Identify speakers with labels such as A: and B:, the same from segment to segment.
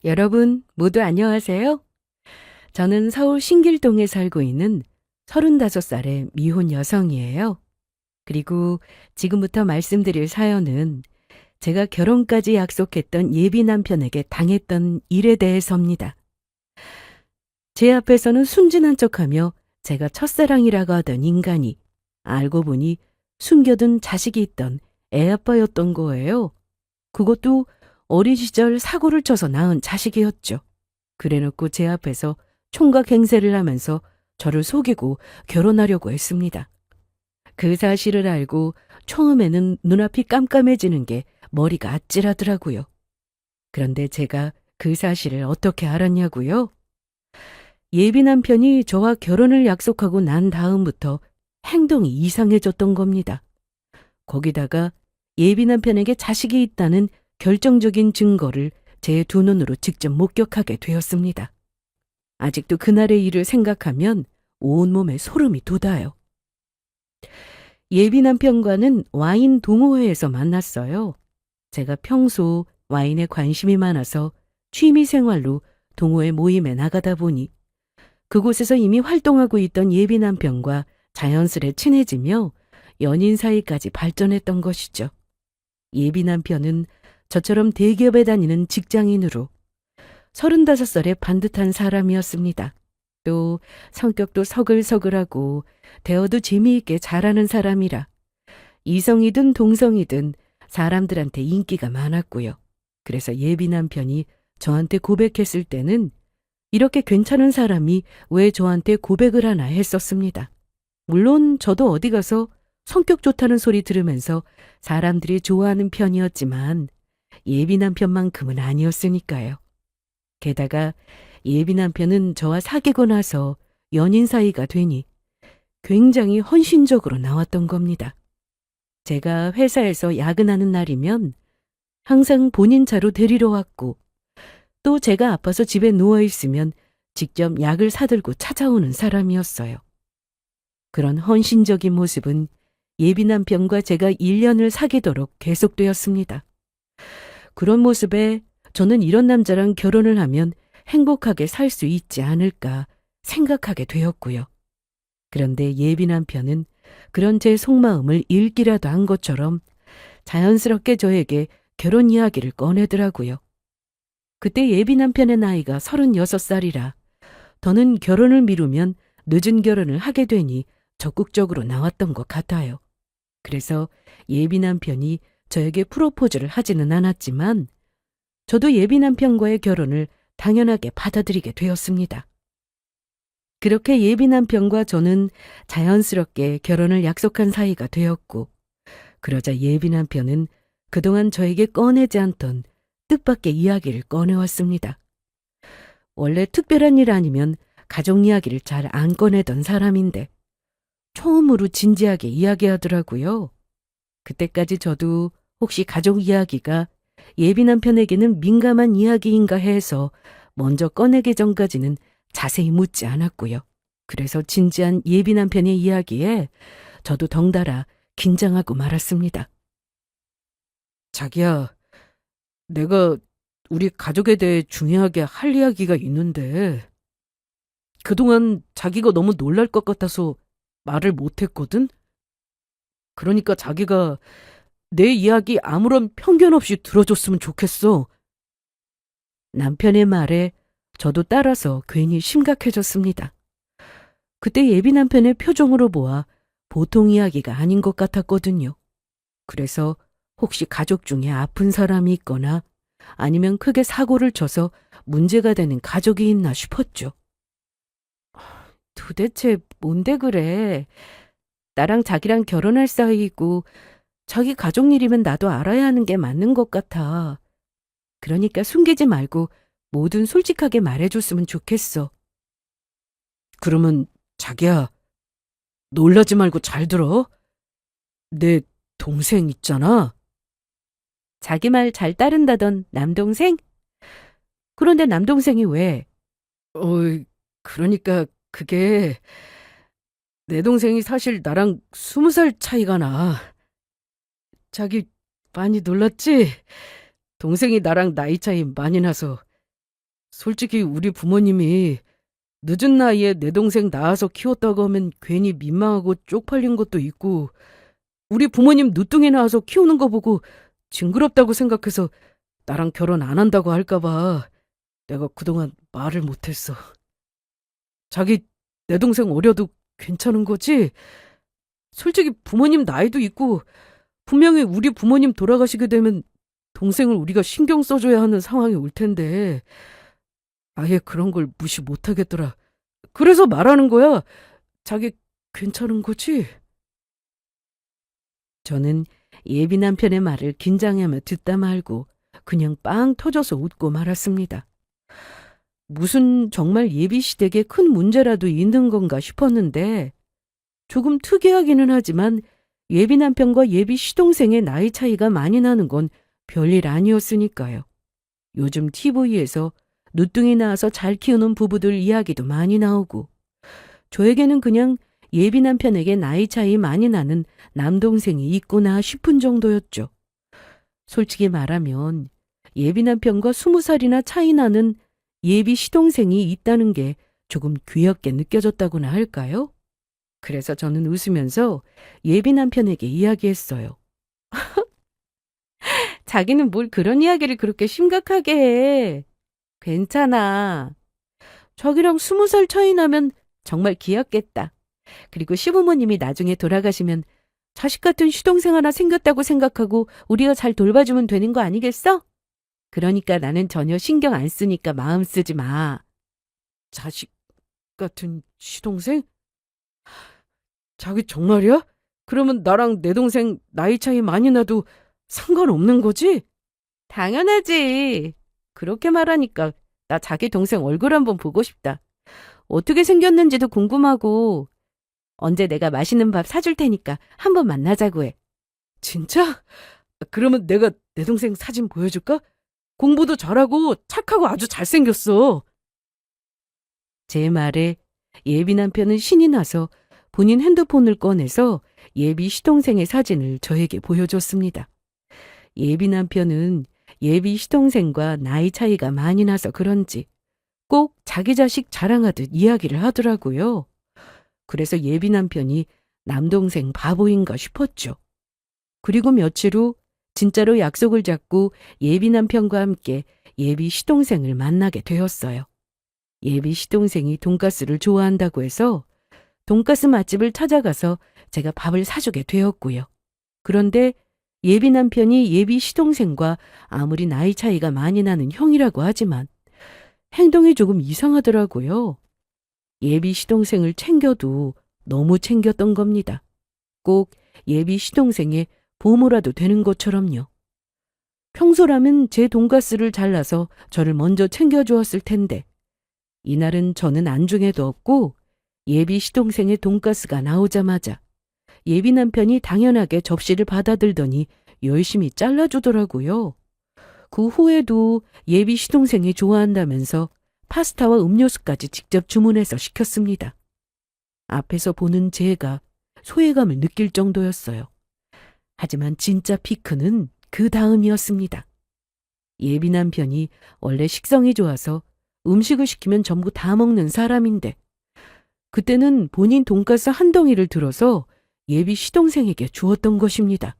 A: 여러분 모두 안녕하세요. 저는 서울 신길동에 살고 있는 35살의 미혼 여성이에요. 그리고 지금부터 말씀드릴 사연은 제가 결혼까지 약속했던 예비 남편에게 당했던 일에 대해서입니다. 제 앞에서는 순진한 척하며 제가 첫사랑이라고 하던 인간이 알고 보니 숨겨둔 자식이 있던 애아빠였던 거예요. 그것도 어린 시절 사고를 쳐서 낳은 자식이었죠. 그래놓고 제 앞에서 총각 행세를 하면서 저를 속이고 결혼하려고 했습니다. 그 사실을 알고 처음에는 눈앞이 깜깜해지는 게 머리가 아찔하더라고요. 그런데 제가 그 사실을 어떻게 알았냐고요? 예비 남편이 저와 결혼을 약속하고 난 다음부터 행동이 이상해졌던 겁니다. 거기다가 예비 남편에게 자식이 있다는 결정적인 증거를 제 두 눈으로 직접 목격하게 되었습니다. 아직도 그날의 일을 생각하면 온몸에 소름이 돋아요. 예비 남편과는 와인 동호회에서 만났어요. 제가 평소 와인에 관심이 많아서 취미 생활로 동호회 모임에 나가다 보니 그곳에서 이미 활동하고 있던 예비 남편과 자연스레 친해지며 연인 사이까지 발전했던 것이죠. 예비 남편은 저처럼 대기업에 다니는 직장인으로 35살의 반듯한 사람이었습니다. 또 성격도 서글서글하고 대화도 재미있게 잘하는 사람이라 이성이든 동성이든 사람들한테 인기가 많았고요. 그래서 예비 남편이 저한테 고백했을 때는 이렇게 괜찮은 사람이 왜 저한테 고백을 하나 했었습니다. 물론 저도 어디 가서 성격 좋다는 소리 들으면서 사람들이 좋아하는 편이었지만 예비 남편만큼은 아니었으니까요. 게다가 예비 남편은 저와 사귀고 나서 연인 사이가 되니 굉장히 헌신적으로 나왔던 겁니다. 제가 회사에서 야근하는 날이면 항상 본인 차로 데리러 왔고 또 제가 아파서 집에 누워있으면 직접 약을 사들고 찾아오는 사람이었어요. 그런 헌신적인 모습은 예비 남편과 제가 1년을 사귀도록 계속되었습니다. 그런 모습에 저는 이런 남자랑 결혼을 하면 행복하게 살 수 있지 않을까 생각하게 되었고요. 그런데 예비 남편은 그런 제 속마음을 읽기라도 한 것처럼 자연스럽게 저에게 결혼 이야기를 꺼내더라고요. 그때 예비 남편의 나이가 36살이라 더는 결혼을 미루면 늦은 결혼을 하게 되니 적극적으로 나왔던 것 같아요. 그래서 예비 남편이 저에게 프로포즈를 하지는 않았지만 저도 예비 남편과의 결혼을 당연하게 받아들이게 되었습니다. 그렇게 예비 남편과 저는 자연스럽게 결혼을 약속한 사이가 되었고 그러자 예비 남편은 그동안 저에게 꺼내지 않던 뜻밖의 이야기를 꺼내왔습니다. 원래 특별한 일 아니면 가족 이야기를 잘 안 꺼내던 사람인데 처음으로 진지하게 이야기하더라고요. 그때까지 저도 혹시 가족 이야기가 예비 남편에게는 민감한 이야기인가 해서 먼저 꺼내기 전까지는 자세히 묻지 않았고요. 그래서 진지한 예비 남편의 이야기에 저도 덩달아 긴장하고 말았습니다. 자기야, 내가 우리 가족에 대해 중요하게 할 이야기가 있는데 그동안 자기가 너무 놀랄 것 같아서 말을 못했거든? 그러니까 자기가 내 이야기 아무런 편견 없이 들어줬으면 좋겠어. 남편의 말에 저도 따라서 괜히 심각해졌습니다. 그때 예비 남편의 표정으로 보아 보통 이야기가 아닌 것 같았거든요. 그래서 혹시 가족 중에 아픈 사람이 있거나 아니면 크게 사고를 쳐서 문제가 되는 가족이 있나 싶었죠. 도대체 뭔데 그래? 나랑 자기랑 결혼할 사이이고 자기 가족 일이면 나도 알아야 하는 게 맞는 것 같아. 그러니까 숨기지 말고 뭐든 솔직하게 말해줬으면 좋겠어. 그러면 자기야, 놀라지 말고 잘 들어. 내 동생 있잖아. 자기 말 잘 따른다던 남동생? 그런데 남동생이 왜? 그러니까 그게 내 동생이 사실 나랑 20살 차이가 나. 자기 많이 놀랐지? 동생이 나랑 나이 차이 많이 나서 솔직히 우리 부모님이 늦은 나이에 내 동생 낳아서 키웠다고 하면 괜히 민망하고 쪽팔린 것도 있고, 우리 부모님 늦둥이 낳아서 키우는 거 보고 징그럽다고 생각해서 나랑 결혼 안 한다고 할까봐 내가 그동안 말을 못했어. 자기 내 동생 어려도 괜찮은 거지? 솔직히 부모님 나이도 있고 분명히 우리 부모님 돌아가시게 되면 동생을 우리가 신경 써줘야 하는 상황이 올 텐데 아예 그런 걸 무시 못하겠더라. 그래서 말하는 거야. 자기 괜찮은 거지? 저는 예비 남편의 말을 긴장하며 듣다 말고 그냥 빵 터져서 웃고 말았습니다. 무슨 정말 예비 시댁에 큰 문제라도 있는 건가 싶었는데 조금 특이하기는 하지만 예비 남편과 예비 시동생의 나이 차이가 많이 나는 건 별일 아니었으니까요. 요즘 TV에서 누뚱이 낳아서 잘 키우는 부부들 이야기도 많이 나오고 저에게는 그냥 예비 남편에게 나이 차이 많이 나는 남동생이 있구나 싶은 정도였죠. 솔직히 말하면 예비 남편과 20살이나 차이 나는 예비 시동생이 있다는 게 조금 귀엽게 느껴졌다고나 할까요? 그래서 저는 웃으면서 예비 남편에게 이야기했어요. 자기는 뭘 그런 이야기를 그렇게 심각하게 해. 괜찮아. 저기랑 20살 차이 나면 정말 귀엽겠다. 그리고 시부모님이 나중에 돌아가시면 자식 같은 시동생 하나 생겼다고 생각하고 우리가 잘 돌봐주면 되는 거 아니겠어? 그러니까 나는 전혀 신경 안 쓰니까 마음 쓰지 마. 자식 같은 시동생? 자기 정말이야? 그러면 나랑 내 동생 나이 차이 많이 나도 상관없는 거지? 당연하지. 그렇게 말하니까 나 자기 동생 얼굴 한번 보고 싶다. 어떻게 생겼는지도 궁금하고 언제 내가 맛있는 밥 사줄 테니까 한번 만나자고 해. 진짜? 그러면 내가 내 동생 사진 보여줄까? 공부도 잘하고 착하고 아주 잘생겼어. 제 말에 예비 남편은 신이 나서 본인 핸드폰을 꺼내서 예비 시동생의 사진을 저에게 보여줬습니다. 예비 남편은 예비 시동생과 나이 차이가 많이 나서 그런지 꼭 자기 자식 자랑하듯 이야기를 하더라고요. 그래서 예비 남편이 남동생 바보인가 싶었죠. 그리고 며칠 후 진짜로 약속을 잡고 예비 남편과 함께 예비 시동생을 만나게 되었어요. 예비 시동생이 돈가스를 좋아한다고 해서 돈가스 맛집을 찾아가서 제가 밥을 사주게 되었고요. 그런데 예비 남편이 예비 시동생과 아무리 나이 차이가 많이 나는 형이라고 하지만 행동이 조금 이상하더라고요. 예비 시동생을 챙겨도 너무 챙겼던 겁니다. 꼭 예비 시동생의 보모라도 되는 것처럼요. 평소라면 제 돈가스를 잘라서 저를 먼저 챙겨주었을 텐데 이날은 저는 안중에도 없고 예비 시동생의 돈가스가 나오자마자 예비 남편이 당연하게 접시를 받아들더니 열심히 잘라주더라고요. 그 후에도 예비 시동생이 좋아한다면서 파스타와 음료수까지 직접 주문해서 시켰습니다. 앞에서 보는 제가 소외감을 느낄 정도였어요. 하지만 진짜 피크는 그 다음이었습니다. 예비 남편이 원래 식성이 좋아서 음식을 시키면 전부 다 먹는 사람인데 그때는 본인 돈가스 한 덩이를 들어서 예비 시동생에게 주었던 것입니다.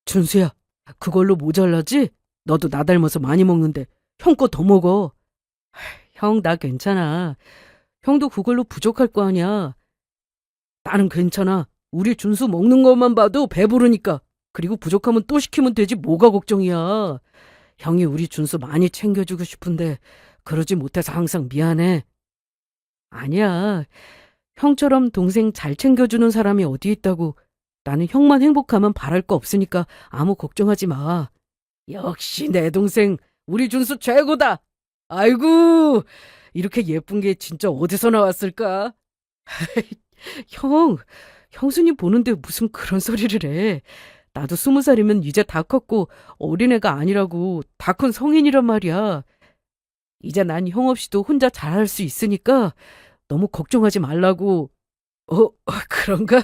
A: 준수야, 그걸로 모자라지? 너도 나 닮아서 많이 먹는데 형 거 더 먹어. 형, 나 괜찮아. 형도 그걸로 부족할 거 아니야. 나는 괜찮아. 우리 준수 먹는 것만 봐도 배부르니까. 그리고 부족하면 또 시키면 되지 뭐가 걱정이야. 형이 우리 준수 많이 챙겨주고 싶은데 그러지 못해서 항상 미안해. 아니야. 형처럼 동생 잘 챙겨주는 사람이 어디 있다고. 나는 형만 행복하면 바랄 거 없으니까 아무 걱정하지 마. 역시 내 동생 우리 준수 최고다. 아이고 이렇게 예쁜 게 진짜 어디서 나왔을까? 형, 형수님 보는데 무슨 그런 소리를 해. 나도 20살이면 이제 다 컸고 어린애가 아니라고 다 큰 성인이란 말이야. 이제 난 형 없이도 혼자 잘할 수 있으니까 너무 걱정하지 말라고. 그런가?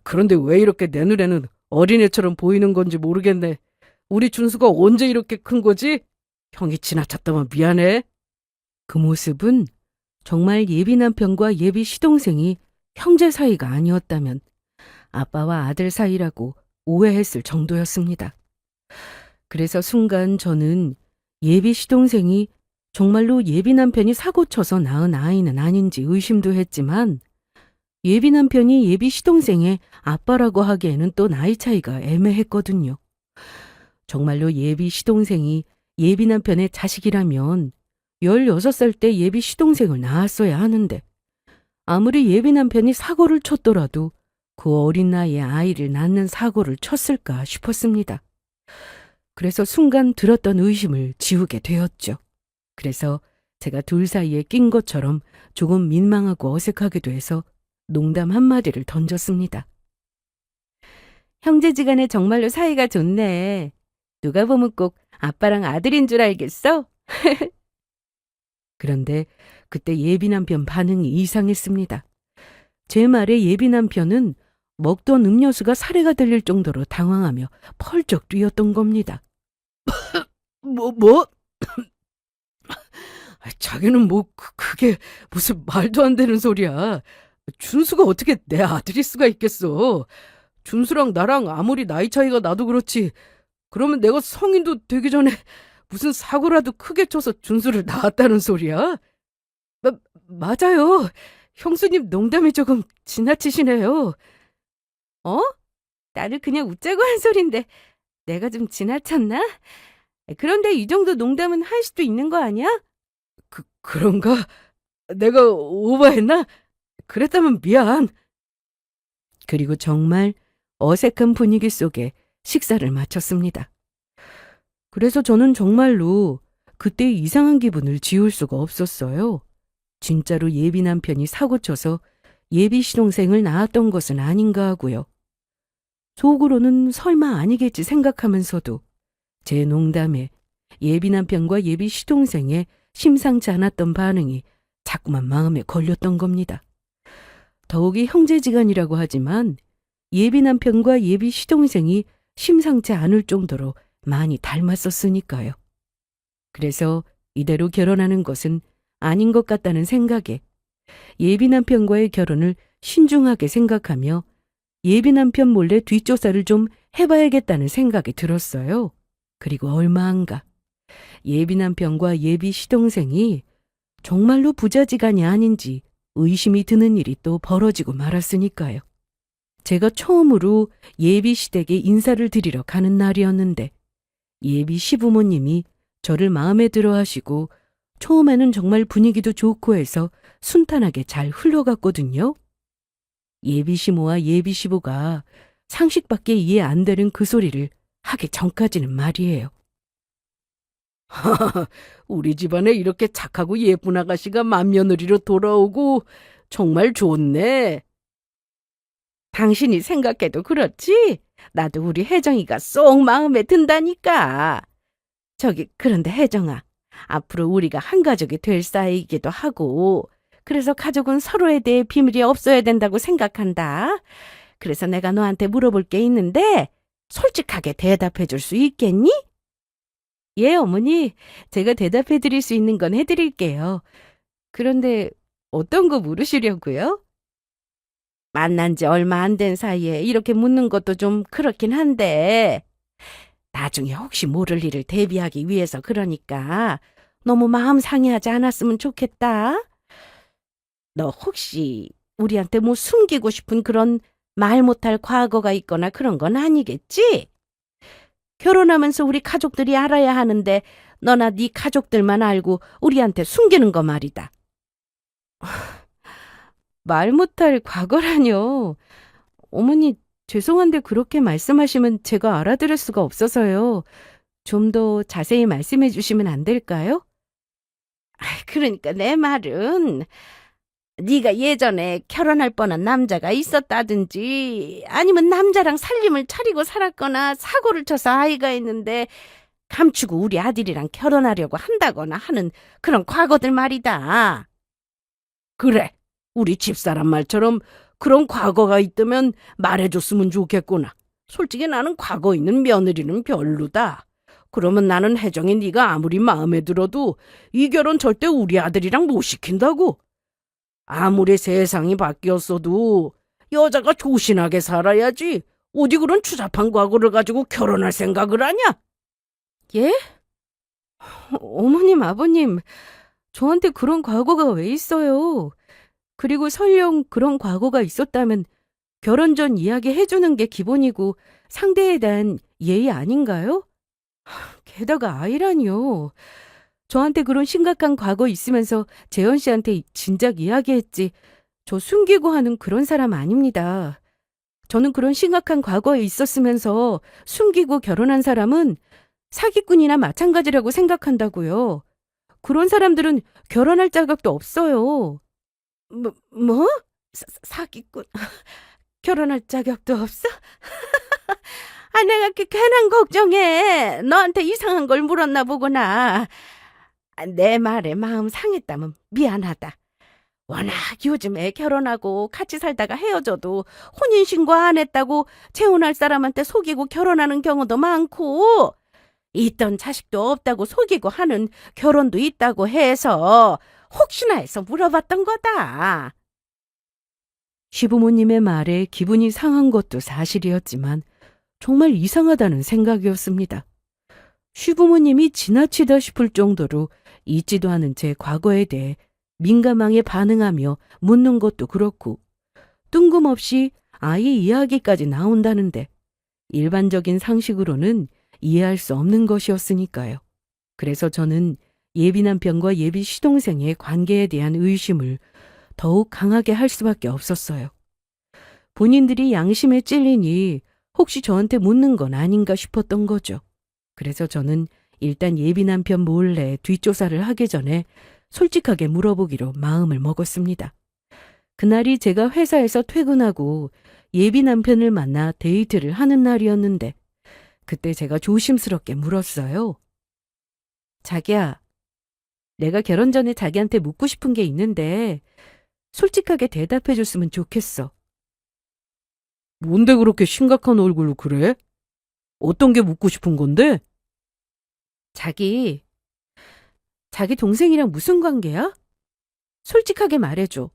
A: 그런데 왜 이렇게 내 눈에는 어린애처럼 보이는 건지 모르겠네. 우리 준수가 언제 이렇게 큰 거지?
B: 형이 지나쳤다면 미안해.
A: 그 모습은 정말 예비 남편과 예비 시동생이 형제 사이가 아니었다면 아빠와 아들 사이라고 오해했을 정도였습니다. 그래서 순간 저는 예비 시동생이 정말로 예비 남편이 사고 쳐서 낳은 아이는 아닌지 의심도 했지만 예비 남편이 예비 시동생의 아빠라고 하기에는 또 나이 차이가 애매했거든요. 정말로 예비 시동생이 예비 남편의 자식이라면 16살 때 예비 시동생을 낳았어야 하는데 아무리 예비 남편이 사고를 쳤더라도 그 어린 나이에 아이를 낳는 사고를 쳤을까 싶었습니다. 그래서 순간 들었던 의심을 지우게 되었죠. 그래서 제가 둘 사이에 낀 것처럼 조금 민망하고 어색하기도 해서 농담 한마디를 던졌습니다. 형제지간에 정말로 사이가 좋네. 누가 보면 꼭 아빠랑 아들인 줄 알겠어? 그런데 그때 예비 남편 반응이 이상했습니다. 제 말에 예비 남편은 먹던 음료수가 사례가 들릴 정도로 당황하며 펄쩍 뛰었던 겁니다.
B: 뭐? 자기는 그게 무슨 말도 안 되는 소리야. 준수가 어떻게 내 아들일 수가 있겠어. 준수랑 나랑 아무리 나이 차이가 나도 그렇지. 그러면 내가 성인도 되기 전에 무슨 사고라도 크게 쳐서 준수를 낳았다는 소리야? 맞아요. 형수님 농담이 조금 지나치시네요.
A: 어? 나를 그냥 웃자고 한 소린데 내가 좀 지나쳤나? 그런데 이 정도 농담은 할 수도 있는 거 아니야?
B: 그런가? 내가 오버했나? 그랬다면 미안.
A: 그리고 정말 어색한 분위기 속에 식사를 마쳤습니다. 그래서 저는 정말로 그때 이상한 기분을 지울 수가 없었어요. 진짜로 예비 남편이 사고쳐서 예비 시동생을 낳았던 것은 아닌가 하고요. 속으로는 설마 아니겠지 생각하면서도 제 농담에 예비 남편과 예비 시동생의 심상치 않았던 반응이 자꾸만 마음에 걸렸던 겁니다. 더욱이 형제지간이라고 하지만 예비 남편과 예비 시동생이 심상치 않을 정도로 많이 닮았었으니까요. 그래서 이대로 결혼하는 것은 아닌 것 같다는 생각에 예비 남편과의 결혼을 신중하게 생각하며 예비 남편 몰래 뒷조사를 좀 해봐야겠다는 생각이 들었어요. 그리고 얼마 안가 예비 남편과 예비 시동생이 정말로 부자지간이 아닌지 의심이 드는 일이 또 벌어지고 말았으니까요. 제가 처음으로 예비 시댁에 인사를 드리러 가는 날이었는데 예비 시부모님이 저를 마음에 들어 하시고 처음에는 정말 분위기도 좋고 해서 순탄하게 잘 흘러갔거든요. 예비 시모와 예비 시부가 상식밖에 이해 안 되는 그 소리를 하기 전까지는 말이에요.
B: 우리 집안에 이렇게 착하고 예쁜 아가씨가 맏며느리로 돌아오고 정말 좋네.
A: 당신이 생각해도 그렇지? 나도 우리 혜정이가 쏙 마음에 든다니까. 그런데 혜정아, 앞으로 우리가 한 가족이 될 사이이기도 하고 그래서 가족은 서로에 대해 비밀이 없어야 된다고 생각한다. 그래서 내가 너한테 물어볼 게 있는데 솔직하게 대답해 줄 수 있겠니? 예, 어머니. 제가 대답해 드릴 수 있는 건 해드릴게요. 그런데 어떤 거 물으시려고요? 만난 지 얼마 안 된 사이에 이렇게 묻는 것도 좀 그렇긴 한데 나중에 혹시 모를 일을 대비하기 위해서 그러니까 너무 마음 상해하지 않았으면 좋겠다. 너 혹시 우리한테 뭐 숨기고 싶은 그런 말 못할 과거가 있거나 그런 건 아니겠지? 결혼하면서 우리 가족들이 알아야 하는데 너나 네 가족들만 알고 우리한테 숨기는 거 말이다. 말 못할 과거라뇨. 어머니, 죄송한데 그렇게 말씀하시면 제가 알아들을 수가 없어서요. 좀 더 자세히 말씀해 주시면 안 될까요? 그러니까 내 말은 네가 예전에 결혼할 뻔한 남자가 있었다든지 아니면 남자랑 살림을 차리고 살았거나 사고를 쳐서 아이가 있는데 감추고 우리 아들이랑 결혼하려고 한다거나 하는 그런 과거들 말이다.
B: 그래, 우리 집사람 말처럼 그런 과거가 있다면 말해줬으면 좋겠구나. 솔직히 나는 과거 있는 며느리는 별로다. 그러면 나는 혜정이 네가 아무리 마음에 들어도 이 결혼 절대 우리 아들이랑 못 시킨다고. 아무리 세상이 바뀌었어도 여자가 조신하게 살아야지. 어디 그런 추잡한 과거를 가지고 결혼할 생각을 하냐?
A: 예? 어머님, 아버님, 저한테 그런 과거가 왜 있어요? 그리고 설령 그런 과거가 있었다면 결혼 전 이야기 해주는 게 기본이고 상대에 대한 예의 아닌가요? 게다가 아이라니요. 저한테 그런 심각한 과거 있으면서 재현 씨한테 진작 이야기했지. 저 숨기고 하는 그런 사람 아닙니다. 저는 그런 심각한 과거에 있었으면서 숨기고 결혼한 사람은 사기꾼이나 마찬가지라고 생각한다고요. 그런 사람들은 결혼할 자격도 없어요. 뭐? 사기꾼? 결혼할 자격도 없어? 아, 내가 괜한 걱정해. 너한테 이상한 걸 물었나 보구나. 내 말에 마음 상했다면 미안하다. 워낙 요즘에 결혼하고 같이 살다가 헤어져도 혼인신고 안 했다고 재혼할 사람한테 속이고 결혼하는 경우도 많고, 있던 자식도 없다고 속이고 하는 결혼도 있다고 해서 혹시나 해서 물어봤던 거다. 시부모님의 말에 기분이 상한 것도 사실이었지만 정말 이상하다는 생각이었습니다. 시부모님이 지나치다 싶을 정도로 잊지도 않은 제 과거에 대해 민감하게 반응하며 묻는 것도 그렇고, 뜬금없이 아이 이야기까지 나온다는데 일반적인 상식으로는 이해할 수 없는 것이었으니까요. 그래서 저는 예비 남편과 예비 시동생의 관계에 대한 의심을 더욱 강하게 할 수밖에 없었어요. 본인들이 양심에 찔리니 혹시 저한테 묻는 건 아닌가 싶었던 거죠. 그래서 저는 일단 예비 남편 몰래 뒷조사를 하기 전에 솔직하게 물어보기로 마음을 먹었습니다. 그날이 제가 회사에서 퇴근하고 예비 남편을 만나 데이트를 하는 날이었는데, 그때 제가 조심스럽게 물었어요. 자기야, 내가 결혼 전에 자기한테 묻고 싶은 게 있는데 솔직하게 대답해 줬으면 좋겠어.
B: 뭔데 그렇게 심각한 얼굴로 그래? 어떤 게 묻고 싶은 건데?
A: 자기 동생이랑 무슨 관계야? 솔직하게 말해줘.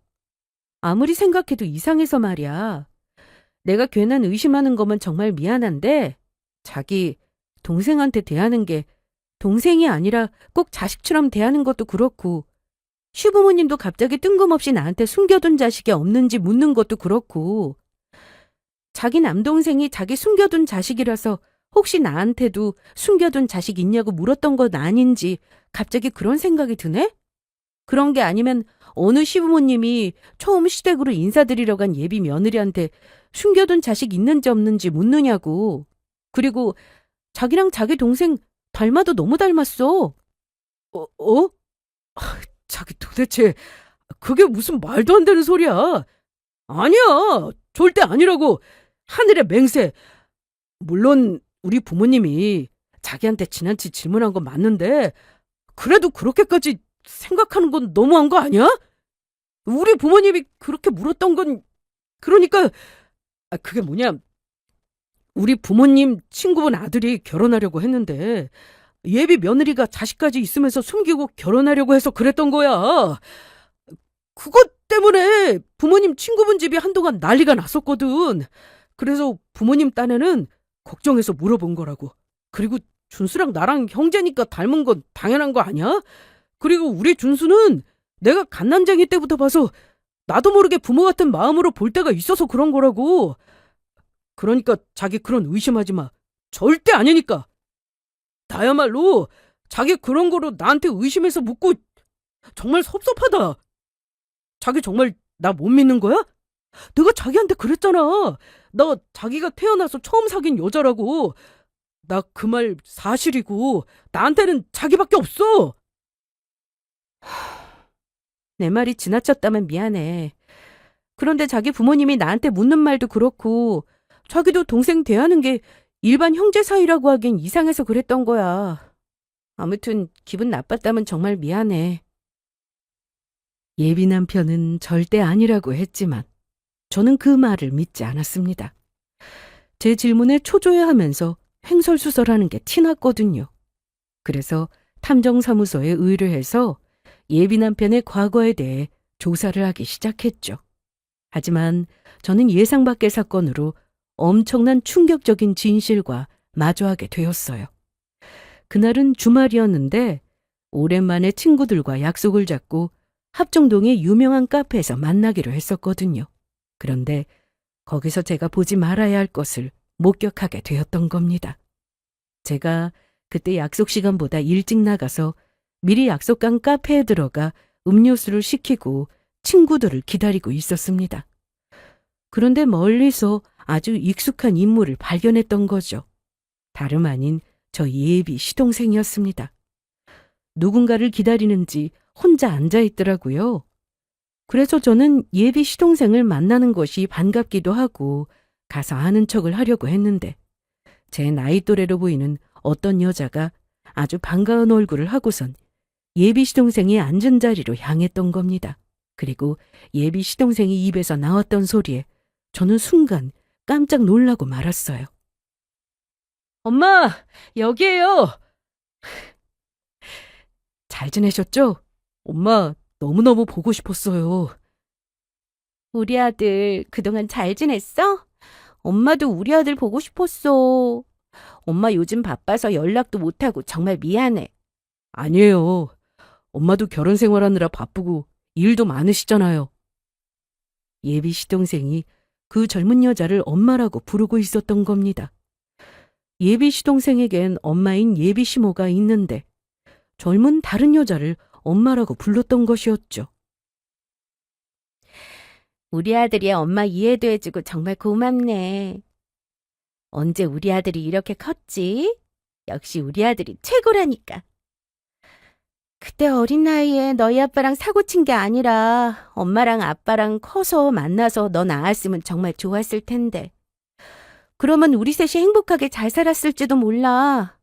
A: 아무리 생각해도 이상해서 말이야. 내가 괜한 의심하는 거면 정말 미안한데, 자기 동생한테 대하는 게 동생이 아니라 꼭 자식처럼 대하는 것도 그렇고, 시부모님도 갑자기 뜬금없이 나한테 숨겨둔 자식이 없는지 묻는 것도 그렇고, 자기 남동생이 자기 숨겨둔 자식이라서 혹시 나한테도 숨겨둔 자식 있냐고 물었던 건 아닌지 갑자기 그런 생각이 드네? 그런 게 아니면 어느 시부모님이 처음 시댁으로 인사드리러 간 예비 며느리한테 숨겨둔 자식 있는지 없는지 묻느냐고. 그리고 자기랑 자기 동생 닮아도 너무 닮았어.
B: 어? 자기 도대체 그게 무슨 말도 안 되는 소리야. 아니야. 절대 아니라고. 하늘의 맹세. 물론 우리 부모님이 자기한테 지나치 질문한 건 맞는데 그래도 그렇게까지 생각하는 건 너무한 거 아니야? 우리 부모님이 그렇게 물었던 건 그러니까 그게 뭐냐. 우리 부모님 친구분 아들이 결혼하려고 했는데 예비 며느리가 자식까지 있으면서 숨기고 결혼하려고 해서 그랬던 거야. 그것 때문에 부모님 친구분 집이 한동안 난리가 났었거든. 그래서 부모님 딴에는 걱정해서 물어본 거라고. 그리고 준수랑 나랑 형제니까 닮은 건 당연한 거 아니야? 그리고 우리 준수는 내가 갓난쟁이 때부터 봐서 나도 모르게 부모 같은 마음으로 볼 때가 있어서 그런 거라고. 그러니까 자기 그런 의심하지 마. 절대 아니니까. 나야말로 자기 그런 거로 나한테 의심해서 묻고 정말 섭섭하다. 자기 정말 나 못 믿는 거야? 내가 자기한테 그랬잖아. 나 자기가 태어나서 처음 사귄 여자라고. 나 그 말 사실이고 나한테는 자기밖에 없어.
A: 내 말이 지나쳤다면 미안해. 그런데 자기 부모님이 나한테 묻는 말도 그렇고, 자기도 동생 대하는 게 일반 형제 사이라고 하긴 이상해서 그랬던 거야. 아무튼 기분 나빴다면 정말 미안해. 예비 남편은 절대 아니라고 했지만 저는 그 말을 믿지 않았습니다. 제 질문에 초조해하면서 횡설수설하는 게 티났거든요. 그래서 탐정사무소에 의뢰해서 예비 남편의 과거에 대해 조사를 하기 시작했죠. 하지만 저는 예상 밖의 사건으로 엄청난 충격적인 진실과 마주하게 되었어요. 그날은 주말이었는데 오랜만에 친구들과 약속을 잡고 합정동의 유명한 카페에서 만나기로 했었거든요. 그런데 거기서 제가 보지 말아야 할 것을 목격하게 되었던 겁니다. 제가 그때 약속 시간보다 일찍 나가서 미리 약속한 카페에 들어가 음료수를 시키고 친구들을 기다리고 있었습니다. 그런데 멀리서 아주 익숙한 인물을 발견했던 거죠. 다름 아닌 저 예비 시동생이었습니다. 누군가를 기다리는지 혼자 앉아 있더라고요. 그래서 저는 예비 시동생을 만나는 것이 반갑기도 하고 가서 아는 척을 하려고 했는데 제 나이 또래로 보이는 어떤 여자가 아주 반가운 얼굴을 하고선 예비 시동생이 앉은 자리로 향했던 겁니다. 그리고 예비 시동생이 입에서 나왔던 소리에 저는 순간 깜짝 놀라고 말았어요.
B: 엄마, 여기에요.
A: 잘 지내셨죠?
B: 엄마, 너무너무 보고 싶었어요.
C: 우리 아들 그동안 잘 지냈어? 엄마도 우리 아들 보고 싶었어. 엄마 요즘 바빠서 연락도 못하고 정말 미안해.
B: 아니에요. 엄마도 결혼 생활하느라 바쁘고 일도 많으시잖아요.
A: 예비 시동생이 그 젊은 여자를 엄마라고 부르고 있었던 겁니다. 예비 시동생에겐 엄마인 예비 시모가 있는데 젊은 다른 여자를 엄마라고 불렀던 것이었죠.
C: 우리 아들이 엄마 이해도 해주고 정말 고맙네. 언제 우리 아들이 이렇게 컸지? 역시 우리 아들이 최고라니까. 그때 어린 나이에 너희 아빠랑 사고 친 게 아니라 엄마랑 아빠랑 커서 만나서 너 낳았으면 정말 좋았을 텐데. 그러면 우리 셋이 행복하게 잘 살았을지도 몰라.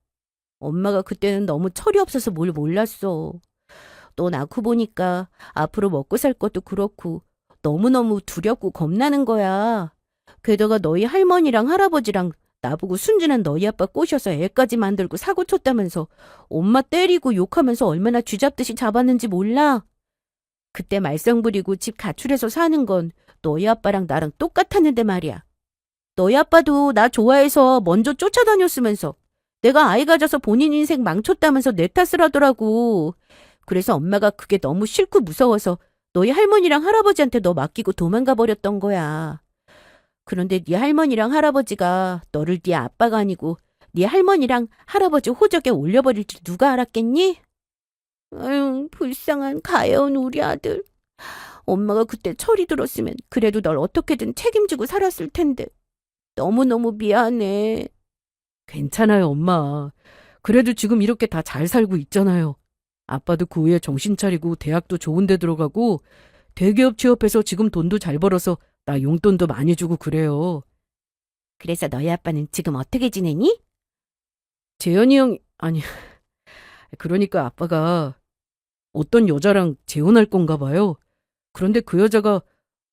C: 엄마가 그때는 너무 철이 없어서 뭘 몰랐어. 너 낳고 보니까 앞으로 먹고 살 것도 그렇고 너무너무 두렵고 겁나는 거야. 게다가 너희 할머니랑 할아버지랑 나보고 순진한 너희 아빠 꼬셔서 애까지 만들고 사고 쳤다면서 엄마 때리고 욕하면서 얼마나 쥐잡듯이 잡았는지 몰라? 그때 말썽 부리고 집 가출해서 사는 건 너희 아빠랑 나랑 똑같았는데 말이야. 너희 아빠도 나 좋아해서 먼저 쫓아다녔으면서 내가 아이 가져서 본인 인생 망쳤다면서 내 탓을 하더라고. 그래서 엄마가 그게 너무 싫고 무서워서 너희 할머니랑 할아버지한테 너 맡기고 도망가 버렸던 거야. 그런데 네 할머니랑 할아버지가 너를 네 아빠가 아니고 네 할머니랑 할아버지 호적에 올려버릴 줄 누가 알았겠니? 아유, 불쌍한 가여운 우리 아들. 엄마가 그때 철이 들었으면 그래도 널 어떻게든 책임지고 살았을 텐데. 너무너무 미안해.
B: 괜찮아요, 엄마. 그래도 지금 이렇게 다 잘 살고 있잖아요. 아빠도 그 후에 정신 차리고 대학도 좋은 데 들어가고 대기업 취업해서 지금 돈도 잘 벌어서 나 용돈도 많이 주고 그래요.
C: 그래서 너희 아빠는 지금 어떻게 지내니?
B: 재현이 형, 아니, 그러니까 아빠가 어떤 여자랑 재혼할 건가 봐요. 그런데 그 여자가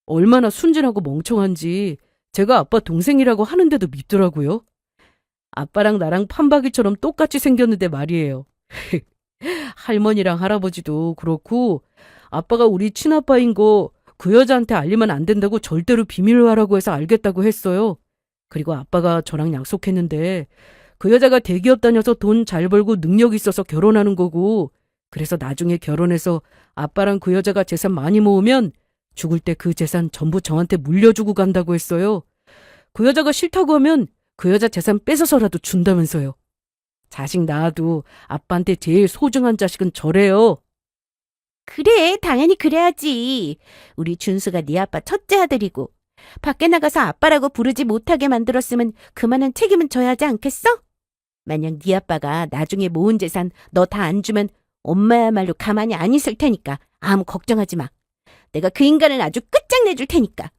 B: 얼마나 순진하고 멍청한지 제가 아빠 동생이라고 하는데도 믿더라고요. 아빠랑 나랑 판박이처럼 똑같이 생겼는데 말이에요. 할머니랑 할아버지도 그렇고 아빠가 우리 친아빠인 거 그 여자한테 알리면 안 된다고 절대로 비밀로 하라고 해서 알겠다고 했어요. 그리고 아빠가 저랑 약속했는데 그 여자가 대기업 다녀서 돈 잘 벌고 능력 있어서 결혼하는 거고 그래서 나중에 결혼해서 아빠랑 그 여자가 재산 많이 모으면 죽을 때 그 재산 전부 저한테 물려주고 간다고 했어요. 그 여자가 싫다고 하면 그 여자 재산 뺏어서라도 준다면서요. 자식 낳아도 아빠한테 제일 소중한 자식은 저래요.
C: 그래, 당연히 그래야지. 우리 준수가 네 아빠 첫째 아들이고 밖에 나가서 아빠라고 부르지 못하게 만들었으면 그만한 책임은 져야 하지 않겠어? 만약 네 아빠가 나중에 모은 재산 너 다 안 주면 엄마야말로 가만히 안 있을 테니까 아무 걱정하지 마. 내가 그 인간을 아주 끝장내줄 테니까.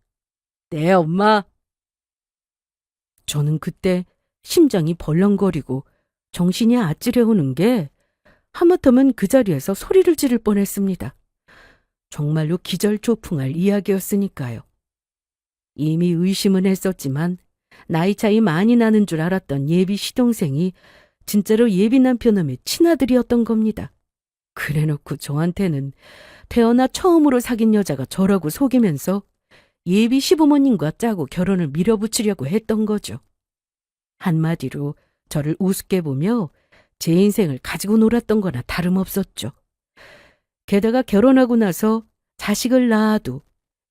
B: 네, 엄마.
A: 저는 그때 심장이 벌렁거리고 정신이 아찔해오는 게 하마터면 그 자리에서 소리를 지를 뻔했습니다. 정말로 기절초풍할 이야기였으니까요. 이미 의심은 했었지만 나이 차이 많이 나는 줄 알았던 예비 시동생이 진짜로 예비 남편놈의 친아들이었던 겁니다. 그래놓고 저한테는 태어나 처음으로 사귄 여자가 저라고 속이면서 예비 시부모님과 짜고 결혼을 밀어붙이려고 했던 거죠. 한마디로 저를 우습게 보며 제 인생을 가지고 놀았던 거나 다름없었죠. 게다가 결혼하고 나서 자식을 낳아도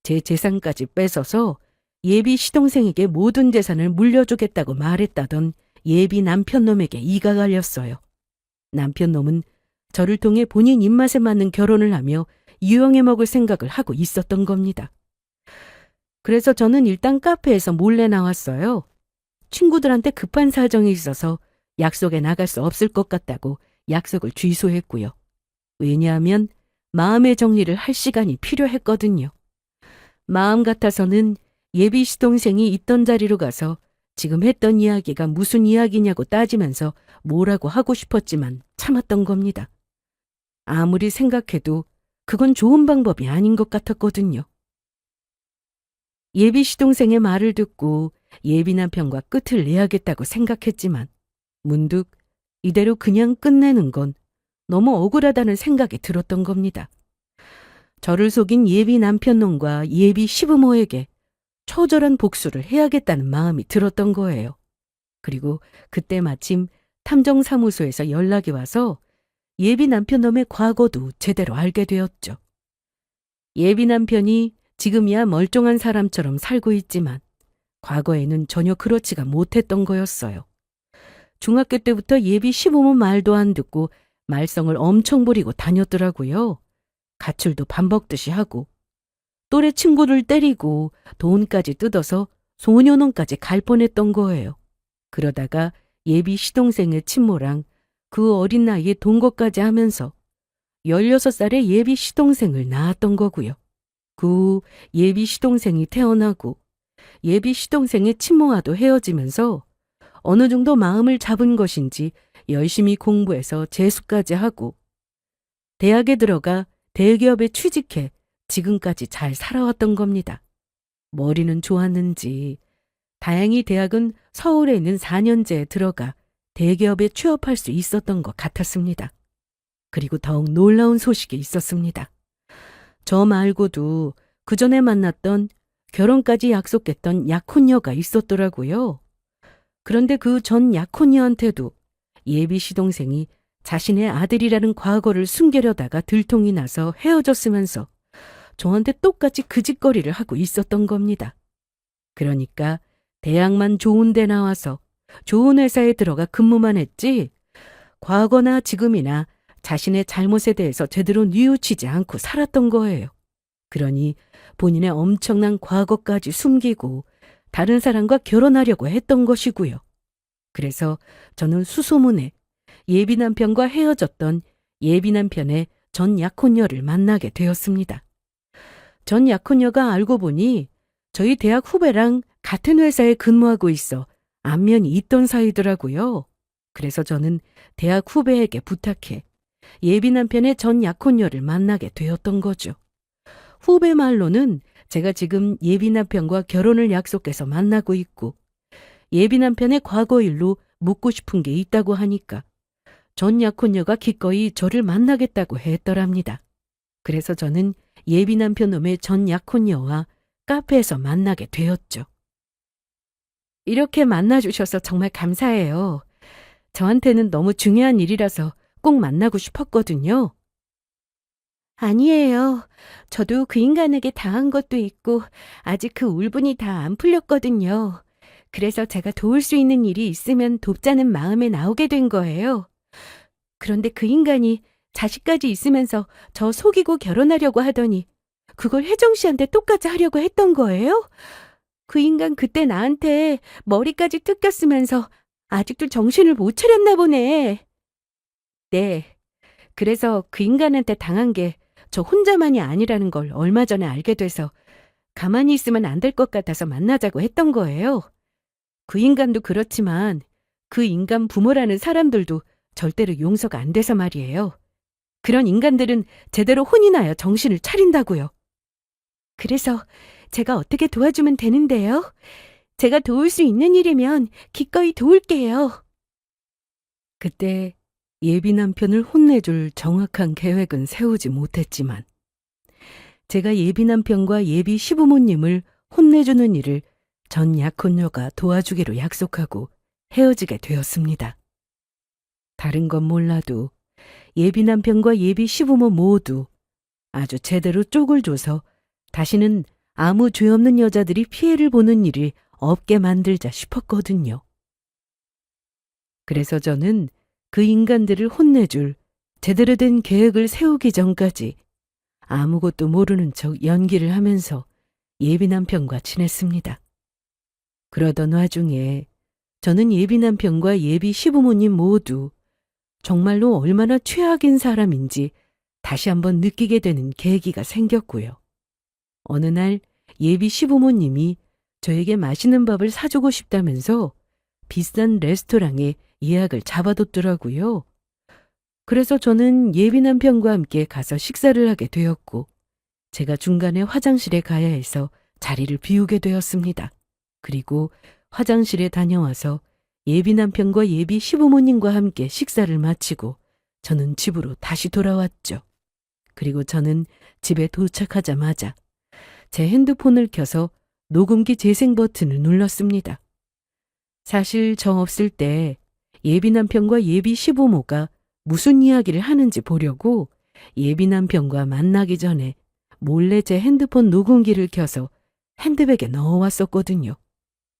A: 제 재산까지 뺏어서 예비 시동생에게 모든 재산을 물려주겠다고 말했다던 예비 남편놈에게 이가 갈렸어요. 남편놈은 저를 통해 본인 입맛에 맞는 결혼을 하며 유용해 먹을 생각을 하고 있었던 겁니다. 그래서 저는 일단 카페에서 몰래 나왔어요. 친구들한테 급한 사정이 있어서 약속에 나갈 수 없을 것 같다고 약속을 취소했고요. 왜냐하면 마음의 정리를 할 시간이 필요했거든요. 마음 같아서는 예비 시동생이 있던 자리로 가서 지금 했던 이야기가 무슨 이야기냐고 따지면서 뭐라고 하고 싶었지만 참았던 겁니다. 아무리 생각해도 그건 좋은 방법이 아닌 것 같았거든요. 예비 시동생의 말을 듣고 예비 남편과 끝을 내야겠다고 생각했지만 문득 이대로 그냥 끝내는 건 너무 억울하다는 생각이 들었던 겁니다. 저를 속인 예비 남편놈과 예비 시부모에게 처절한 복수를 해야겠다는 마음이 들었던 거예요. 그리고 그때 마침 탐정사무소에서 연락이 와서 예비 남편놈의 과거도 제대로 알게 되었죠. 예비 남편이 지금이야 멀쩡한 사람처럼 살고 있지만 과거에는 전혀 그렇지가 못했던 거였어요. 중학교 때부터 예비 시부모 말도 안 듣고 말썽을 엄청 부리고 다녔더라고요. 가출도 밥 먹듯이 하고 또래 친구를 때리고 돈까지 뜯어서 소년원까지 갈 뻔했던 거예요. 그러다가 예비 시동생의 친모랑 그 어린 나이에 동거까지 하면서 16살에 예비 시동생을 낳았던 거고요. 그 후 예비 시동생이 태어나고 예비 시동생의 친모와도 헤어지면서 어느 정도 마음을 잡은 것인지 열심히 공부해서 재수까지 하고 대학에 들어가 대기업에 취직해 지금까지 잘 살아왔던 겁니다. 머리는 좋았는지 다행히 대학은 서울에 있는 4년제에 들어가 대기업에 취업할 수 있었던 것 같았습니다. 그리고 더욱 놀라운 소식이 있었습니다. 저 말고도 그 전에 만났던 결혼까지 약속했던 약혼녀가 있었더라고요. 그런데 그 전 약혼녀한테도 예비 시동생이 자신의 아들이라는 과거를 숨기려다가 들통이 나서 헤어졌으면서 저한테 똑같이 그 짓거리를 하고 있었던 겁니다. 그러니까 대학만 좋은 데 나와서 좋은 회사에 들어가 근무만 했지 과거나 지금이나 자신의 잘못에 대해서 제대로 뉘우치지 않고 살았던 거예요. 그러니 본인의 엄청난 과거까지 숨기고 다른 사람과 결혼하려고 했던 것이고요. 그래서 저는 수소문에 예비 남편과 헤어졌던 예비 남편의 전 약혼녀를 만나게 되었습니다. 전 약혼녀가 알고 보니 저희 대학 후배랑 같은 회사에 근무하고 있어 안면이 있던 사이더라고요. 그래서 저는 대학 후배에게 부탁해 예비 남편의 전 약혼녀를 만나게 되었던 거죠. 후배 말로는 제가 지금 예비 남편과 결혼을 약속해서 만나고 있고 예비 남편의 과거 일로 묻고 싶은 게 있다고 하니까 전 약혼녀가 기꺼이 저를 만나겠다고 했더랍니다. 그래서 저는 예비 남편 놈의 전 약혼녀와 카페에서 만나게 되었죠. 이렇게 만나주셔서 정말 감사해요. 저한테는 너무 중요한 일이라서 꼭 만나고 싶었거든요. 아니에요. 저도 그 인간에게 당한 것도 있고 아직 그 울분이 다 안 풀렸거든요. 그래서 제가 도울 수 있는 일이 있으면 돕자는 마음에 나오게 된 거예요. 그런데 그 인간이 자식까지 있으면서 저 속이고 결혼하려고 하더니 그걸 혜정 씨한테 똑같이 하려고 했던 거예요? 그 인간 그때 나한테 머리까지 뜯겼으면서 아직도 정신을 못 차렸나 보네. 네. 그래서 그 인간한테 당한 게 저 혼자만이 아니라는 걸 얼마 전에 알게 돼서 가만히 있으면 안 될 것 같아서 만나자고 했던 거예요. 그 인간도 그렇지만 그 인간 부모라는 사람들도 절대로 용서가 안 돼서 말이에요. 그런 인간들은 제대로 혼이 나야 정신을 차린다고요. 그래서 제가 어떻게 도와주면 되는데요? 제가 도울 수 있는 일이면 기꺼이 도울게요. 그때 예비 남편을 혼내줄 정확한 계획은 세우지 못했지만 제가 예비 남편과 예비 시부모님을 혼내주는 일을 전 약혼녀가 도와주기로 약속하고 헤어지게 되었습니다. 다른 건 몰라도 예비 남편과 예비 시부모 모두 아주 제대로 쪽을 줘서 다시는 아무 죄 없는 여자들이 피해를 보는 일이 없게 만들자 싶었거든요. 그래서 저는 그 인간들을 혼내줄 제대로 된 계획을 세우기 전까지 아무것도 모르는 척 연기를 하면서 예비 남편과 지냈습니다. 그러던 와중에 저는 예비 남편과 예비 시부모님 모두 정말로 얼마나 최악인 사람인지 다시 한번 느끼게 되는 계기가 생겼고요. 어느 날 예비 시부모님이 저에게 맛있는 밥을 사주고 싶다면서 비싼 레스토랑에 예약을 잡아뒀더라고요. 그래서 저는 예비 남편과 함께 가서 식사를 하게 되었고 제가 중간에 화장실에 가야 해서 자리를 비우게 되었습니다. 그리고 화장실에 다녀와서 예비 남편과 예비 시부모님과 함께 식사를 마치고 저는 집으로 다시 돌아왔죠. 그리고 저는 집에 도착하자마자 제 핸드폰을 켜서 녹음기 재생 버튼을 눌렀습니다. 사실 저 없을 때 예비 남편과 예비 시부모가 무슨 이야기를 하는지 보려고 예비 남편과 만나기 전에 몰래 제 핸드폰 녹음기를 켜서 핸드백에 넣어왔었거든요.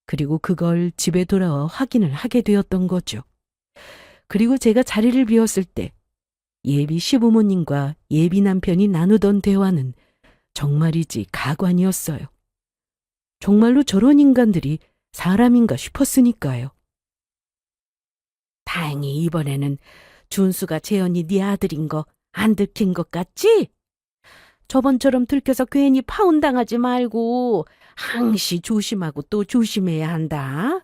A: 그리고 그걸 집에 돌아와 확인을 하게 되었던 거죠. 그리고 제가 자리를 비웠을 때 예비 시부모님과 예비 남편이 나누던 대화는 정말이지 가관이었어요. 정말로 저런 인간들이 사람인가 싶었으니까요. 다행히 이번에는 준수가 재현이 네 아들인 거 안 들킨 것 같지? 저번처럼 들켜서 괜히 파혼당하지 말고 항시 조심하고 또 조심해야 한다.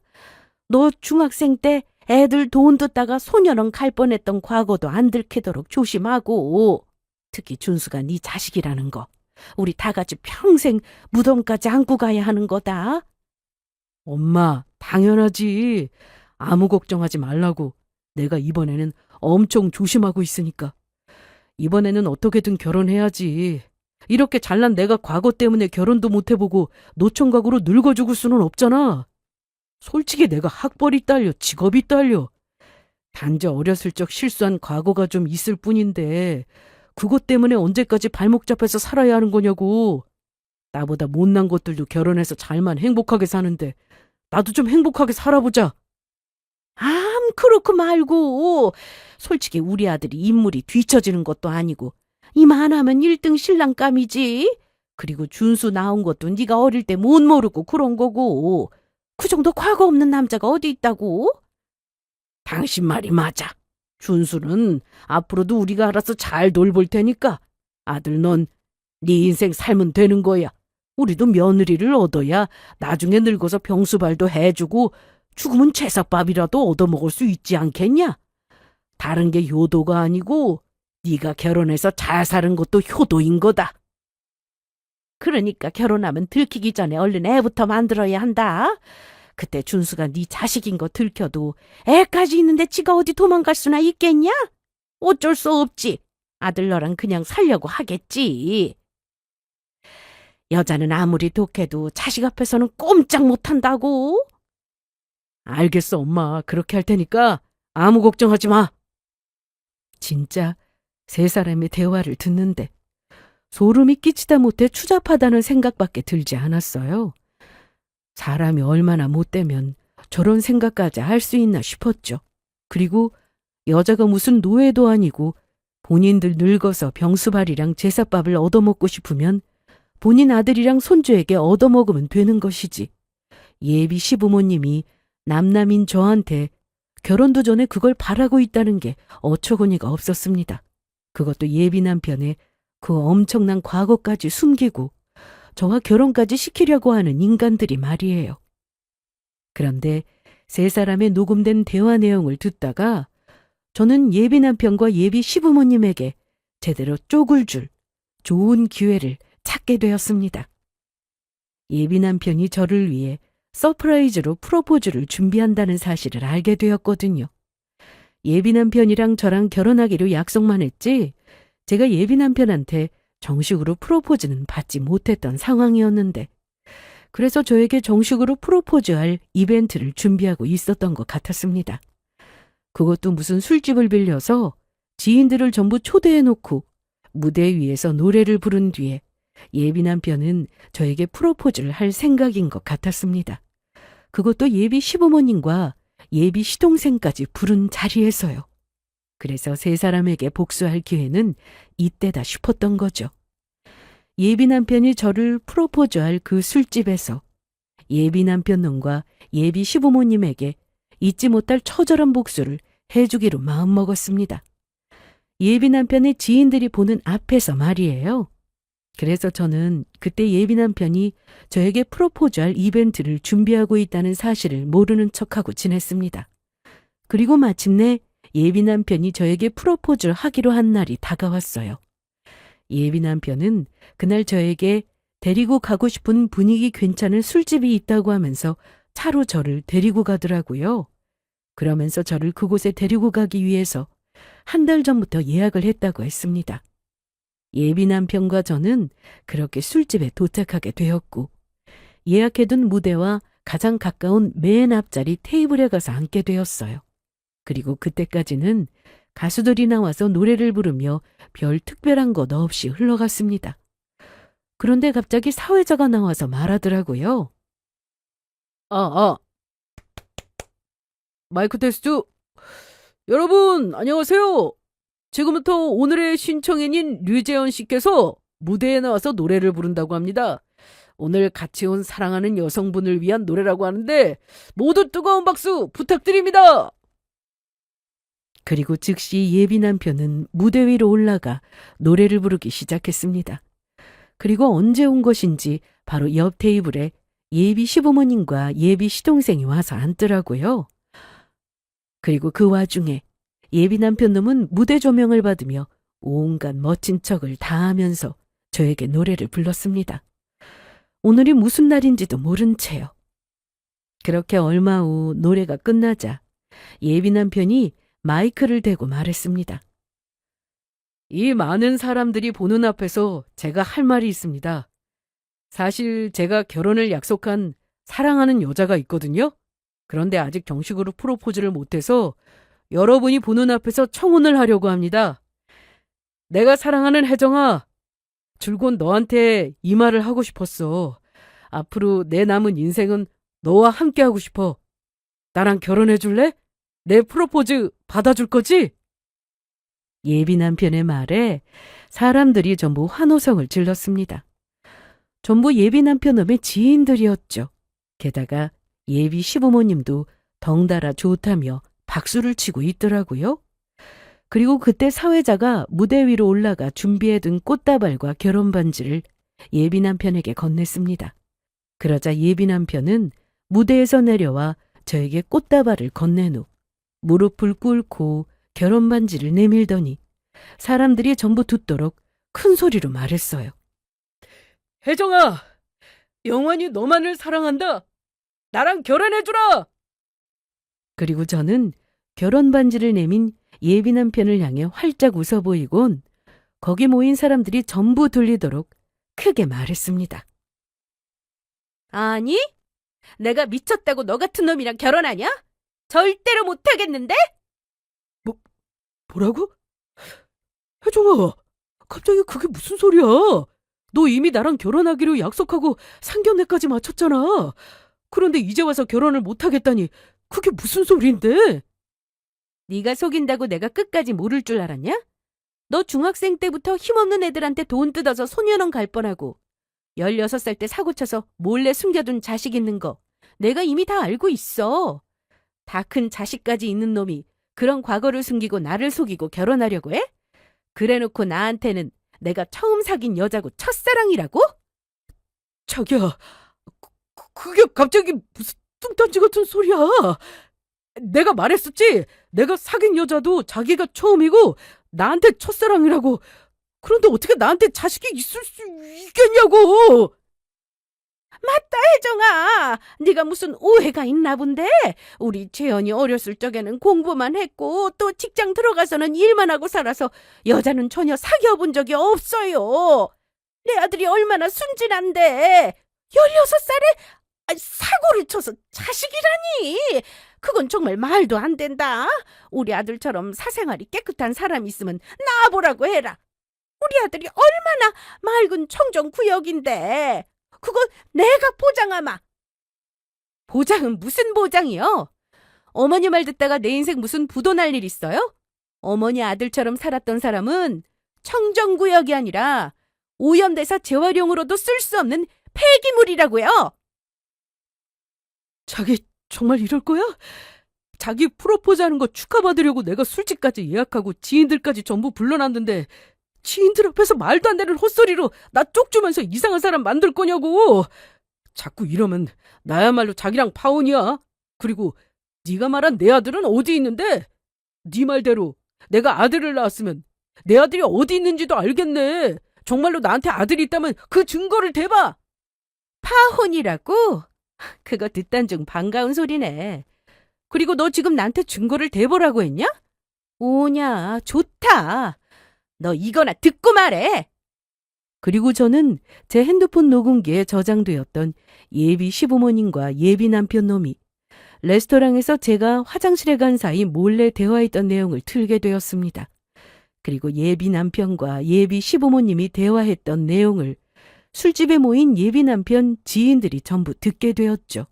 A: 너 중학생 때 애들 돈 듣다가 소년원 갈 뻔했던 과거도 안 들키도록 조심하고 특히 준수가 네 자식이라는 거 우리 다 같이 평생 무덤까지 안고 가야 하는 거다.
B: 엄마, 당연하지. 아무 걱정하지 말라고. 내가 이번에는 엄청 조심하고 있으니까. 이번에는 어떻게든 결혼해야지. 이렇게 잘난 내가 과거 때문에 결혼도 못 해보고 노총각으로 늙어 죽을 수는 없잖아. 솔직히 내가 학벌이 딸려, 직업이 딸려. 단지 어렸을 적 실수한 과거가 좀 있을 뿐인데 그것 때문에 언제까지 발목 잡혀서 살아야 하는 거냐고. 나보다 못난 것들도 결혼해서 잘만 행복하게 사는데 나도 좀 행복하게 살아보자.
C: 그렇고 말고 솔직히 우리 아들이 인물이 뒤처지는 것도 아니고 이만하면 1등 신랑감이지. 그리고 준수 나온 것도 네가 어릴 때 못 모르고 그런 거고 그 정도 과거 없는 남자가 어디 있다고?
B: 당신 말이 맞아. 준수는 앞으로도 우리가 알아서 잘 돌볼 테니까 아들 넌 네 인생 살면 되는 거야. 우리도 며느리를 얻어야 나중에 늙어서 병수발도 해주고 죽으면 채석밥이라도 얻어먹을 수 있지 않겠냐? 다른 게 효도가 아니고 네가 결혼해서 잘 사는 것도 효도인 거다.
C: 그러니까 결혼하면 들키기 전에 얼른 애부터 만들어야 한다. 그때 준수가 네 자식인 거 들켜도 애까지 있는데 지가 어디 도망갈 수나 있겠냐? 어쩔 수 없지. 아들 너랑 그냥 살려고 하겠지. 여자는 아무리 독해도 자식 앞에서는 꼼짝 못한다고.
B: 알겠어, 엄마. 그렇게 할 테니까 아무 걱정하지 마. 진짜 세 사람의 대화를 듣는데 소름이 끼치다 못해 추잡하다는 생각밖에 들지 않았어요. 사람이 얼마나 못되면 저런 생각까지 할 수 있나 싶었죠. 그리고 여자가 무슨 노예도 아니고 본인들 늙어서 병수발이랑 제사밥을 얻어먹고 싶으면 본인 아들이랑 손주에게 얻어먹으면 되는 것이지. 예비 시부모님이 남남인 저한테 결혼도 전에 그걸 바라고 있다는 게 어처구니가 없었습니다. 그것도 예비 남편의 그 엄청난 과거까지 숨기고 저와 결혼까지 시키려고 하는 인간들이 말이에요. 그런데 세 사람의 녹음된 대화 내용을 듣다가 저는 예비 남편과 예비 시부모님에게 제대로 쪽을 줄 좋은 기회를 찾게 되었습니다. 예비 남편이 저를 위해 서프라이즈로 프로포즈를 준비한다는 사실을 알게 되었거든요.
A: 예비 남편이랑 저랑 결혼하기로 약속만 했지 제가 예비 남편한테 정식으로 프로포즈는 받지 못했던 상황이었는데 그래서 저에게 정식으로 프로포즈할 이벤트를 준비하고 있었던 것 같았습니다. 그것도 무슨 술집을 빌려서 지인들을 전부 초대해놓고 무대 위에서 노래를 부른 뒤에 예비 남편은 저에게 프로포즈를 할 생각인 것 같았습니다. 그것도 예비 시부모님과 예비 시동생까지 부른 자리에서요. 그래서 세 사람에게 복수할 기회는 이때다 싶었던 거죠. 예비 남편이 저를 프로포즈할 그 술집에서 예비 남편 놈과 예비 시부모님에게 잊지 못할 처절한 복수를 해주기로 마음먹었습니다. 예비 남편의 지인들이 보는 앞에서 말이에요. 그래서 저는 그때 예비 남편이 저에게 프로포즈할 이벤트를 준비하고 있다는 사실을 모르는 척하고 지냈습니다. 그리고 마침내 예비 남편이 저에게 프로포즈를 하기로 한 날이 다가왔어요. 예비 남편은 그날 저에게 데리고 가고 싶은 분위기 괜찮은 술집이 있다고 하면서 차로 저를 데리고 가더라고요. 그러면서 저를 그곳에 데리고 가기 위해서 한 달 전부터 예약을 했다고 했습니다. 예비 남편과 저는 그렇게 술집에 도착하게 되었고 예약해둔 무대와 가장 가까운 맨 앞자리 테이블에 가서 앉게 되었어요. 그리고 그때까지는 가수들이 나와서 노래를 부르며 별 특별한 것 없이 흘러갔습니다. 그런데 갑자기 사회자가 나와서 말하더라고요.
B: 마이크 테스트. 여러분, 안녕하세요. 지금부터 오늘의 신청인인 류재현 씨께서 무대에 나와서 노래를 부른다고 합니다. 오늘 같이 온 사랑하는 여성분을 위한 노래라고 하는데 모두 뜨거운 박수 부탁드립니다.
A: 그리고 즉시 예비 남편은 무대 위로 올라가 노래를 부르기 시작했습니다. 그리고 언제 온 것인지 바로 옆 테이블에 예비 시부모님과 예비 시동생이 와서 앉더라고요. 그리고 그 와중에 예비 남편 놈은 무대 조명을 받으며 온갖 멋진 척을 다 하면서 저에게 노래를 불렀습니다. 오늘이 무슨 날인지도 모른 채요. 그렇게 얼마 후 노래가 끝나자 예비 남편이 마이크를 대고 말했습니다.
B: 이 많은 사람들이 보는 앞에서 제가 할 말이 있습니다. 사실 제가 결혼을 약속한 사랑하는 여자가 있거든요. 그런데 아직 정식으로 프로포즈를 못해서 여러분이 보는 앞에서 청혼을 하려고 합니다. 내가 사랑하는 혜정아, 줄곧 너한테 이 말을 하고 싶었어. 앞으로 내 남은 인생은 너와 함께 하고 싶어. 나랑 결혼해 줄래? 내 프로포즈 받아줄 거지?
A: 예비 남편의 말에 사람들이 전부 환호성을 질렀습니다. 전부 예비 남편 놈의 지인들이었죠. 게다가 예비 시부모님도 덩달아 좋다며 박수를 치고 있더라고요. 그리고 그때 사회자가 무대 위로 올라가 준비해둔 꽃다발과 결혼반지를 예비 남편에게 건넸습니다. 그러자 예비 남편은 무대에서 내려와 저에게 꽃다발을 건넨 후 무릎을 꿇고 결혼반지를 내밀더니 사람들이 전부 듣도록 큰 소리로 말했어요.
B: 혜정아, 영원히 너만을 사랑한다. 나랑 결혼해주라!
A: 그리고 저는 결혼반지를 내민 예비 남편을 향해 활짝 웃어 보이곤 거기 모인 사람들이 전부 들리도록 크게 말했습니다.
C: 아니? 내가 미쳤다고 너 같은 놈이랑 결혼하냐? 절대로 못하겠는데?
B: 뭐라고? 혜정아, 갑자기 그게 무슨 소리야? 너 이미 나랑 결혼하기로 약속하고 상견례까지 마쳤잖아. 그런데 이제 와서 결혼을 못하겠다니 그게 무슨 소리인데?
C: 네가 속인다고 내가 끝까지 모를 줄 알았냐? 너 중학생 때부터 힘없는 애들한테 돈 뜯어서 소년원 갈 뻔하고 16살 때 사고쳐서 몰래 숨겨둔 자식 있는 거 내가 이미 다 알고 있어. 다 큰 자식까지 있는 놈이 그런 과거를 숨기고 나를 속이고 결혼하려고 해? 그래놓고 나한테는 내가 처음 사귄 여자고 첫사랑이라고?
B: 자기야, 그게 갑자기 무슨 뚱딴지 같은 소리야. 내가 말했었지. 내가 사귄 여자도 자기가 처음이고 나한테 첫사랑이라고. 그런데 어떻게 나한테 자식이 있을 수 있겠냐고.
C: 맞다, 혜정아. 네가 무슨 오해가 있나 본데? 우리 재현이 어렸을 적에는 공부만 했고 또 직장 들어가서는 일만 하고 살아서 여자는 전혀 사귀어 본 적이 없어요. 내 아들이 얼마나 순진한데 16살에 사고를 쳐서 자식이라니. 그건 정말 말도 안 된다. 우리 아들처럼 사생활이 깨끗한 사람이 있으면 낳아보라고 해라. 우리 아들이 얼마나 맑은 청정구역인데. 그거 내가 보장하마. 보장은 무슨 보장이요? 어머니 말 듣다가 내 인생 무슨 부도 날 일 있어요? 어머니 아들처럼 살았던 사람은 청정구역이 아니라 오염돼서 재활용으로도 쓸 수 없는 폐기물이라고요.
B: 자기 정말 이럴 거야? 자기 프로포즈 하는 거 축하받으려고 내가 술집까지 예약하고 지인들까지 전부 불러놨는데 지인들 앞에서 말도 안 되는 헛소리로 나 쪽주면서 이상한 사람 만들 거냐고. 자꾸 이러면 나야말로 자기랑 파혼이야. 그리고 네가 말한 내 아들은 어디 있는데? 네 말대로 내가 아들을 낳았으면 내 아들이 어디 있는지도 알겠네. 정말로 나한테 아들이 있다면 그 증거를 대봐.
C: 파혼이라고? 그거 듣단 중 반가운 소리네. 그리고 너 지금 나한테 증거를 대보라고 했냐? 오냐, 좋다. 너 이거나 듣고 말해.
A: 그리고 저는 제 핸드폰 녹음기에 저장되었던 예비 시부모님과 예비 남편 놈이 레스토랑에서 제가 화장실에 간 사이 몰래 대화했던 내용을 틀게 되었습니다. 그리고 예비 남편과 예비 시부모님이 대화했던 내용을 술집에 모인 예비 남편 지인들이 전부 듣게 되었죠.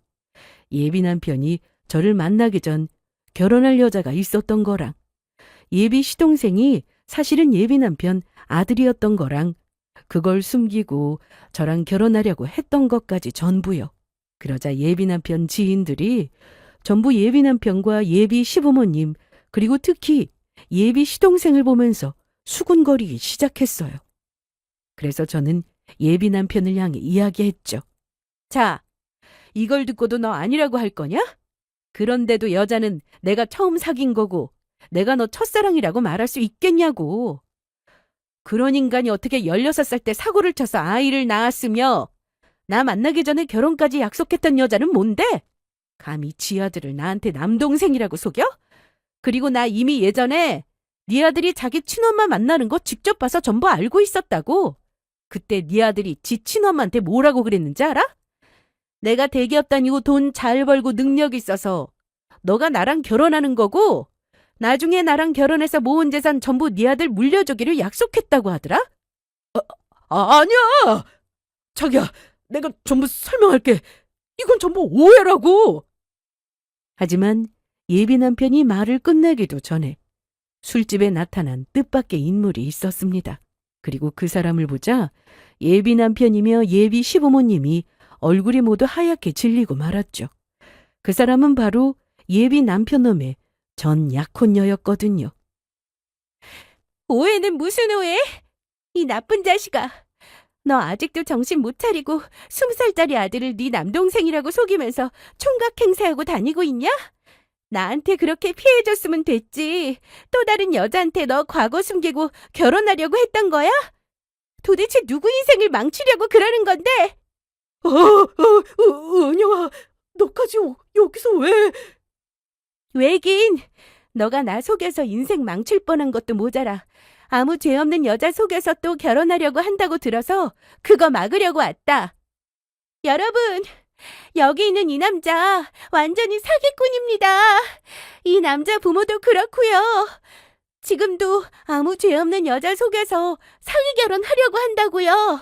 A: 예비 남편이 저를 만나기 전 결혼할 여자가 있었던 거랑 예비 시동생이 사실은 예비 남편 아들이었던 거랑 그걸 숨기고 저랑 결혼하려고 했던 것까지 전부요. 그러자 예비 남편 지인들이 전부 예비 남편과 예비 시부모님 그리고 특히 예비 시동생을 보면서 수군거리기 시작했어요. 그래서 저는 예비 남편을 향해 이야기했죠.
C: 자, 이걸 듣고도 너 아니라고 할 거냐? 그런데도 여자는 내가 처음 사귄 거고 내가 너 첫사랑이라고 말할 수 있겠냐고. 그런 인간이 어떻게 16살 때 사고를 쳐서 아이를 낳았으며 나 만나기 전에 결혼까지 약속했던 여자는 뭔데? 감히 지 아들을 나한테 남동생이라고 속여? 그리고 나 이미 예전에 네 아들이 자기 친엄마 만나는 거 직접 봐서 전부 알고 있었다고. 그때 네 아들이 지 친엄마한테 뭐라고 그랬는지 알아? 내가 대기업 다니고 돈 잘 벌고 능력 있어서 너가 나랑 결혼하는 거고 나중에 나랑 결혼해서 모은 재산 전부 네 아들 물려주기로 약속했다고 하더라?
B: 아니야. 자기야, 내가 전부 설명할게. 이건 전부 오해라고.
A: 하지만 예비 남편이 말을 끝내기도 전에 술집에 나타난 뜻밖의 인물이 있었습니다. 그리고 그 사람을 보자 예비 남편이며 예비 시부모님이 얼굴이 모두 하얗게 질리고 말았죠. 그 사람은 바로 예비 남편 놈의 전 약혼녀였거든요.
C: 오해는 무슨 오해? 이 나쁜 자식아. 너 아직도 정신 못 차리고 20살짜리 아들을 네 남동생이라고 속이면서 총각 행세하고 다니고 있냐? 나한테 그렇게 피해줬으면 됐지. 또 다른 여자한테 너 과거 숨기고 결혼하려고 했던 거야? 도대체 누구 인생을 망치려고 그러는 건데?
B: 은영아, 너까지 여기서 왜?
C: 왜긴, 너가 나 속여서 인생 망칠 뻔한 것도 모자라 아무 죄 없는 여자 속여서 또 결혼하려고 한다고 들어서 그거 막으려고 왔다. 여러분, 여기 있는 이 남자 완전히 사기꾼입니다. 이 남자 부모도 그렇고요. 지금도 아무 죄 없는 여자 속여서 사기 결혼하려고 한다고요.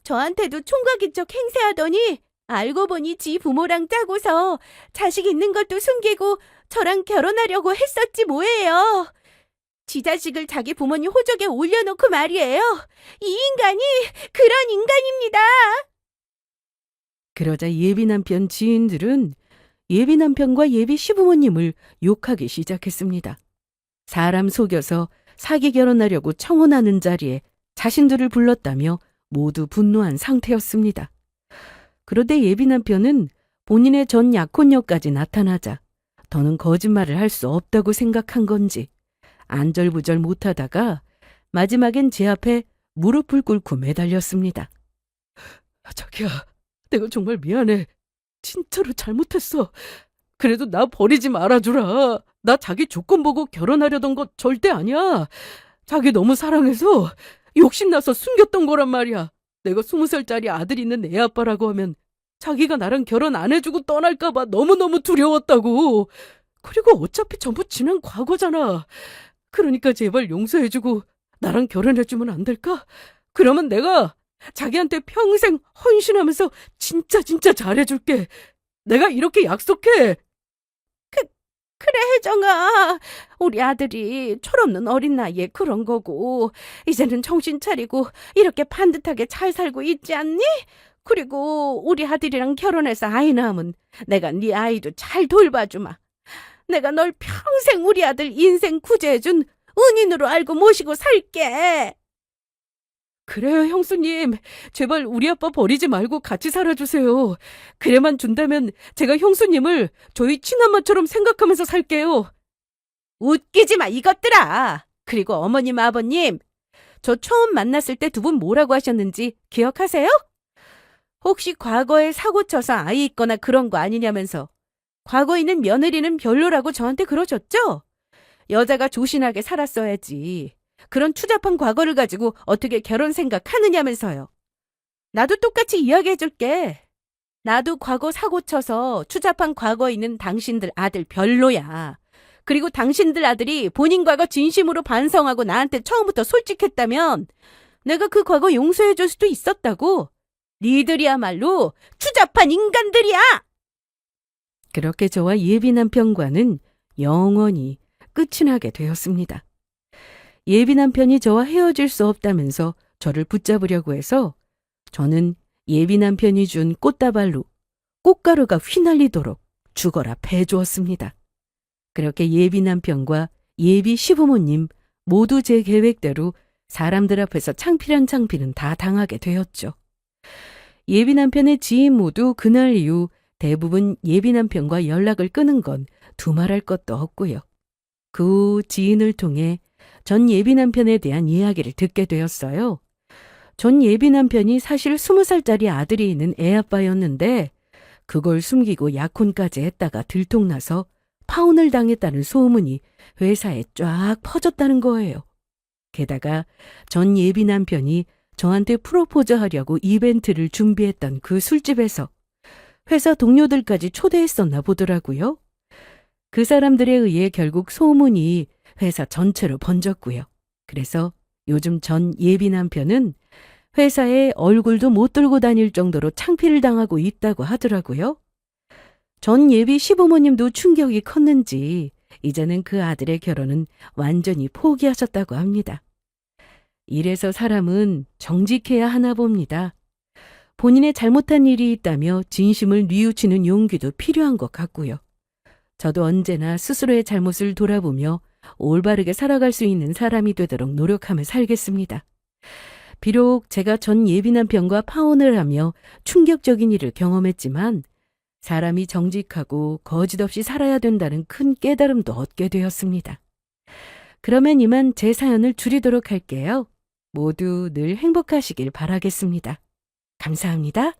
C: 저한테도 총각인 척 행세하더니 알고 보니 지 부모랑 짜고서 자식 있는 것도 숨기고 저랑 결혼하려고 했었지 뭐예요. 지 자식을 자기 부모님 호적에 올려놓고 말이에요. 이 인간이 그런 인간입니다.
A: 그러자 예비 남편 지인들은 예비 남편과 예비 시부모님을 욕하기 시작했습니다. 사람 속여서 사기 결혼하려고 청혼하는 자리에 자신들을 불렀다며 모두 분노한 상태였습니다. 그런데 예비 남편은 본인의 전 약혼녀까지 나타나자 더는 거짓말을 할 수 없다고 생각한 건지 안절부절 못하다가 마지막엔 제 앞에 무릎을 꿇고 매달렸습니다.
B: 자기야, 내가 정말 미안해. 진짜로 잘못했어. 그래도 나 버리지 말아주라. 나 자기 조건 보고 결혼하려던 거 절대 아니야. 자기 너무 사랑해서 욕심나서 숨겼던 거란 말이야. 내가 20살짜리 아들 있는 애 아빠라고 하면 자기가 나랑 결혼 안 해주고 떠날까봐 너무너무 두려웠다고. 그리고 어차피 전부 지난 과거잖아. 그러니까 제발 용서해주고 나랑 결혼해주면 안 될까? 그러면 내가 자기한테 평생 헌신하면서 진짜 잘해줄게. 내가 이렇게 약속해.
C: 그래, 혜정아. 우리 아들이 철없는 어린 나이에 그런 거고, 이제는 정신 차리고 이렇게 반듯하게 잘 살고 있지 않니? 그리고 우리 아들이랑 결혼해서 아이 낳으면 내가 네 아이도 잘 돌봐주마. 내가 널 평생 우리 아들 인생 구제해준 은인으로 알고 모시고 살게.
B: 그래요, 형수님. 제발 우리 아빠 버리지 말고 같이 살아주세요. 그래만 준다면 제가 형수님을 저희 친엄마처럼 생각하면서 살게요.
C: 웃기지 마, 이것들아. 그리고 어머님, 아버님, 저 처음 만났을 때 두 분 뭐라고 하셨는지 기억하세요? 혹시 과거에 사고 쳐서 아이 있거나 그런 거 아니냐면서 과거에 있는 며느리는 별로라고 저한테 그러셨죠? 여자가 조신하게 살았어야지. 그런 추잡한 과거를 가지고 어떻게 결혼 생각하느냐면서요. 나도 똑같이 이야기해줄게. 나도 과거 사고 쳐서 추잡한 과거에 있는 당신들 아들 별로야. 그리고 당신들 아들이 본인 과거 진심으로 반성하고 나한테 처음부터 솔직했다면 내가 그 과거 용서해줄 수도 있었다고. 니들이야말로 추잡한 인간들이야!
A: 그렇게 저와 예비 남편과는 영원히 끝이 나게 되었습니다. 예비 남편이 저와 헤어질 수 없다면서 저를 붙잡으려고 해서 저는 예비 남편이 준 꽃다발로 꽃가루가 휘날리도록 죽어라 패주었습니다. 그렇게 예비 남편과 예비 시부모님 모두 제 계획대로 사람들 앞에서 창피는 다 당하게 되었죠. 예비 남편의 지인 모두 그날 이후 대부분 예비 남편과 연락을 끊은 건 두말할 것도 없고요. 그 후 지인을 통해 전 예비 남편에 대한 이야기를 듣게 되었어요. 전 예비 남편이 사실 20살짜리 아들이 있는 애아빠였는데 그걸 숨기고 약혼까지 했다가 들통나서 파혼을 당했다는 소문이 회사에 쫙 퍼졌다는 거예요. 게다가 전 예비 남편이 저한테 프로포즈 하려고 이벤트를 준비했던 그 술집에서 회사 동료들까지 초대했었나 보더라고요. 그 사람들에 의해 결국 소문이 회사 전체로 번졌고요. 그래서 요즘 전 예비 남편은 회사에 얼굴도 못 들고 다닐 정도로 창피를 당하고 있다고 하더라고요. 전 예비 시부모님도 충격이 컸는지 이제는 그 아들의 결혼은 완전히 포기하셨다고 합니다. 이래서 사람은 정직해야 하나 봅니다. 본인의 잘못한 일이 있다며 진심을 뉘우치는 용기도 필요한 것 같고요. 저도 언제나 스스로의 잘못을 돌아보며 올바르게 살아갈 수 있는 사람이 되도록 노력하며 살겠습니다. 비록 제가 전 예비 남편과 파혼을 하며 충격적인 일을 경험했지만 사람이 정직하고 거짓 없이 살아야 된다는 큰 깨달음도 얻게 되었습니다. 그러면 이만 제 사연을 줄이도록 할게요. 모두 늘 행복하시길 바라겠습니다. 감사합니다.